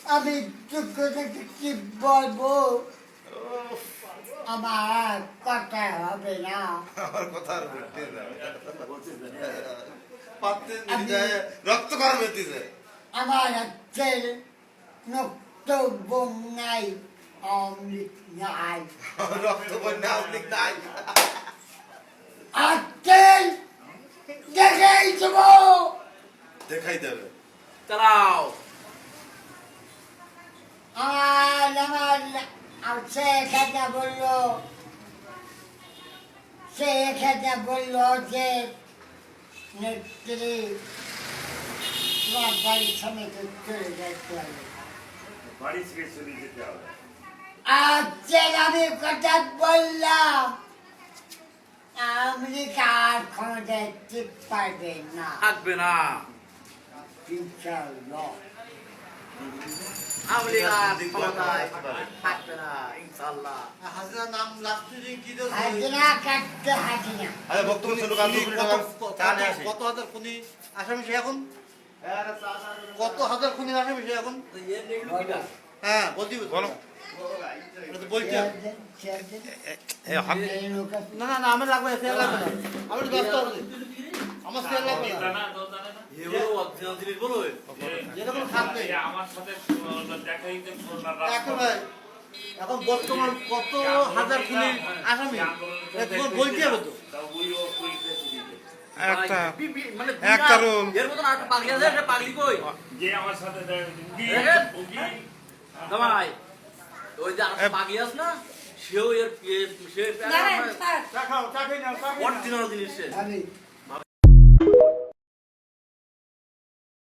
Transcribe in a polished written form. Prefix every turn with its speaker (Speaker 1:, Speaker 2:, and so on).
Speaker 1: আমি দুঃখ থেকে কি বলবো আমার কথা হবে না
Speaker 2: আমার কথা রক্ত গরম হইতেছে
Speaker 1: আমার হচ্ছে নক্তব্য নাই অমৃত নাই
Speaker 2: রক্ত বন্যা অমৃত নাই
Speaker 1: আজকেল দেখাই দেবো
Speaker 2: দেখাই দেবে
Speaker 3: চালাও
Speaker 1: আমার সে খেতে বললো যে নেত্রী তোমার বাড়ির সামনে চলে যেতে হবে
Speaker 4: বাড়ি থেকে চলে যেতে হবে
Speaker 1: আজকে আমি কথা বললাম আমেরিকা আর ক্ষমতা ঠিক পারবে না
Speaker 3: থাকবে না
Speaker 1: ইনশাআল্লাহ
Speaker 3: আমেরিকা ক্ষমতায় থাকবে না ইনশাআল্লাহ
Speaker 5: হাজিরা নাম লাগছে যে কি দেব
Speaker 1: হাজিরা কাটতে হাজিরা
Speaker 2: আরে বক্তব্য শুনুক আমি
Speaker 5: কত হাজার খুনি আসামি সে এখন কত হাজার খুনি আসামি সে এখন হ্যাঁ বলছি
Speaker 2: বলো
Speaker 5: বলছি না না না আমার লাগবে না সেল লাগবে না আমি ব্যস্ত আছি আমার সেল লাগবে না
Speaker 3: এগুলো অরিজিনাল জিনিস বলো
Speaker 5: যেরকম থাকবে
Speaker 4: আমার সাথে দেখাই যে
Speaker 5: এখন ভাই এখন বর্তমান কত হাজার খুনি আসামি এখন বলতে হবে তো
Speaker 2: একটা
Speaker 3: মানে
Speaker 2: একটা রোল
Speaker 3: এর মতন আর পাগলি আছে এটা পাগলি কই
Speaker 4: যে আমার সাথে
Speaker 3: ভাই ওই যে আর পাগলি আছে না সেও এর সে অরিজিনাল জিনিস সে
Speaker 1: আমি